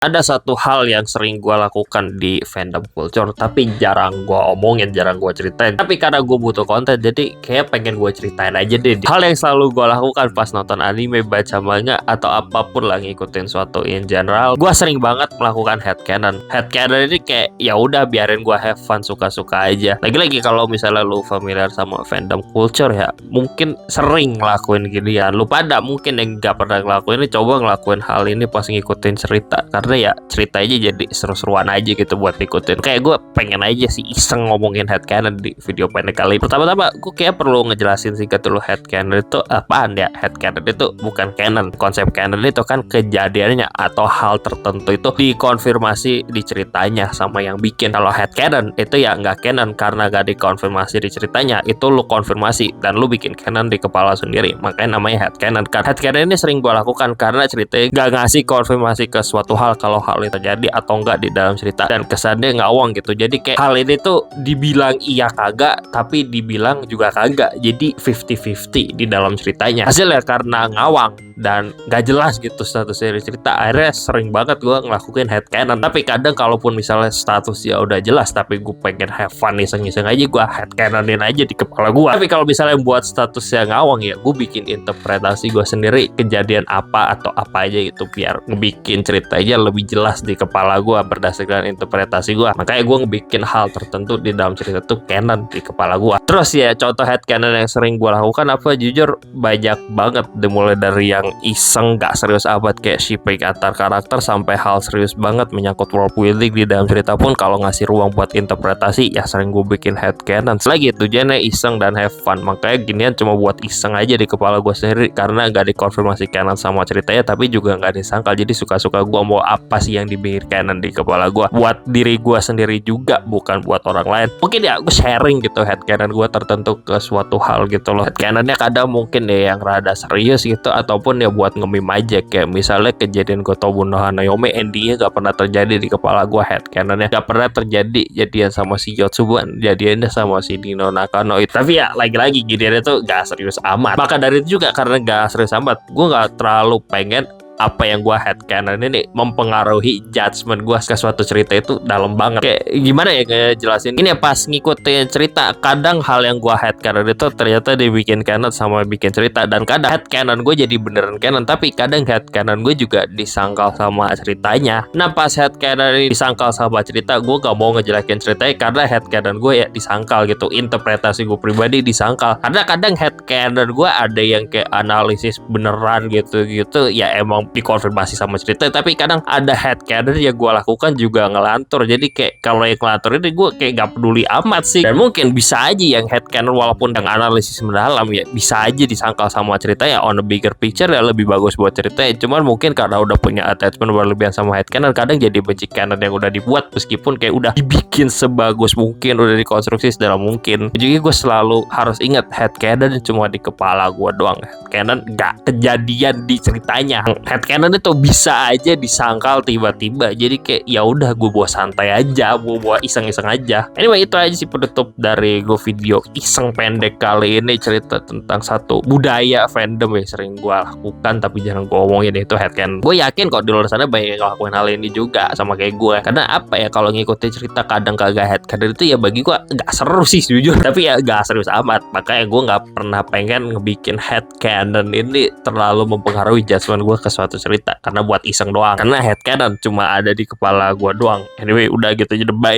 Ada satu hal yang sering gue lakukan di fandom culture, tapi jarang gue omongin, jarang gue ceritain. Tapi karena gue butuh konten, jadi kayak pengen gue ceritain aja deh. Hal yang selalu gue lakukan pas nonton anime, baca manga, atau apapun lah ngikutin suatu in general, gue sering banget melakukan headcanon. Headcanon ini kayak ya udah biarin gue have fun, suka-suka aja. Lagi-lagi kalau misalnya lu familiar sama fandom culture ya, mungkin sering ngelakuin gini ya. Lu pada mungkin yang gak pernah ngelakuin ini, coba ngelakuin hal ini pas ngikutin cerita. Karena ya cerita aja jadi seru-seruan aja gitu buat ikutin. Kayak gue pengen aja sih iseng ngomongin headcanon di video pendek kali. Pertama-tama gue kayak perlu ngejelasin singkat dulu headcanon itu apaan ya. Headcanon itu bukan canon. Konsep canon itu kan kejadiannya atau hal tertentu itu dikonfirmasi di ceritanya sama yang bikin. Kalau headcanon itu ya nggak canon karena gak dikonfirmasi di ceritanya, itu lu konfirmasi dan lu bikin canon di kepala sendiri. Makanya namanya headcanon kan. Headcanon ini sering gue lakukan karena ceritanya gak ngasih konfirmasi ke suatu hal kalau hal itu terjadi atau enggak di dalam cerita, dan kesannya ngawang gitu. Jadi kayak hal ini tuh dibilang iya kagak, tapi dibilang juga kagak. Jadi 50-50 di dalam ceritanya. Hasilnya karena ngawang dan gak jelas gitu status dari cerita, akhirnya sering banget gue ngelakuin headcanon. Tapi kadang kalaupun misalnya status ya udah jelas, tapi gue pengen have fun iseng-iseng aja, gue headcanonin aja di kepala gue. Tapi kalau misalnya buat statusnya ngawang ya gue bikin interpretasi gue sendiri, kejadian apa atau apa aja gitu, biar ngebikin ceritanya lebih jelas di kepala gue berdasarkan interpretasi gue. Makanya gue ngebikin hal tertentu di dalam cerita tuh canon di kepala gue. Terus ya contoh headcanon yang sering gue lakukan apa, jujur banyak banget, dimulai dari yang iseng gak serius amat kayak shipping antar karakter, sampai hal serius banget menyangkut world building di dalam cerita pun kalau ngasih ruang buat interpretasi ya sering gue bikin headcanon. Selagi tujuannya iseng dan have fun, makanya ginian cuma buat iseng aja di kepala gue sendiri karena gak dikonfirmasi canon sama ceritanya, tapi juga gak disangkal. Jadi suka-suka gue mau apa sih yang dibikin canon di kepala gue, buat diri gue sendiri juga, bukan buat orang lain. Mungkin ya gue sharing gitu headcanon gue tertentu ke suatu hal gitu loh. Headcanonnya kadang mungkin ya yang rada serius gitu, ataupun ya buat nge-meme aja. Kayak misalnya kejadian Gotobu no Hanayomi endingnya gak pernah terjadi di kepala gue headcanonnya. Gak pernah terjadi jadian sama si Yotsuban, jadiannya sama si Nino Nakano itu. Tapi ya lagi-lagi jadiannya tuh gak serius amat. Maka dari itu juga karena gak serius amat, gue gak terlalu pengen apa yang gue headcanon ini mempengaruhi judgement gue ke suatu cerita itu dalam banget. Kayak gimana ya ngejelasin ini ya, pas ngikutin cerita kadang hal yang gue headcanon itu ternyata dibikin canon sama bikin cerita, dan kadang headcanon gue jadi beneran canon, tapi kadang headcanon gue juga disangkal sama ceritanya. Nah pas headcanon ini disangkal sama cerita, gue gak mau ngejelekin ceritanya karena headcanon gue ya disangkal gitu, interpretasi gue pribadi disangkal. Karena kadang headcanon gue ada yang kayak analisis beneran gitu-gitu ya, emang dikonfirmasi sama cerita, tapi kadang ada headcanon yang gue lakukan juga ngelantur. Jadi kayak kalau yang ngelantur ini gue kayak gak peduli amat sih, dan mungkin bisa aja yang headcanon walaupun yang analisis mendalam ya bisa aja disangkal sama cerita ya, on a bigger picture ya lebih bagus buat ceritanya. Cuman mungkin karena udah punya attachment berlebihan sama headcanon, kadang jadi benci canon yang udah dibuat meskipun kayak udah dibikin sebagus mungkin, udah dikonstruksi sedalam mungkin. Jadi gue selalu harus ingat headcanon cuma di kepala gue doang, headcanon gak kejadian di ceritanya. Headcanon itu bisa aja disangkal tiba-tiba, jadi kayak ya udah gue bawa santai aja, gue bawa iseng-iseng aja. Anyway, itu aja sih penutup dari gue video iseng pendek kali ini, cerita tentang satu budaya fandom yang sering gue lakukan tapi jarang gue omongin, itu headcanon. Gue yakin kok di luar sana banyak yang ngelakuin hal ini juga sama kayak gue. Karena apa ya, kalau ngikutin cerita kadang kagak headcanon itu ya bagi gue gak seru sih jujur, tapi ya gak serius amat. Makanya gue gak pernah pengen ngebikin headcanon ini terlalu mempengaruhi judgement gue ke suatu cerita, karena buat iseng doang, karena headcanon cuma ada di kepala gue doang. Anyway, udah gitu aja, bye.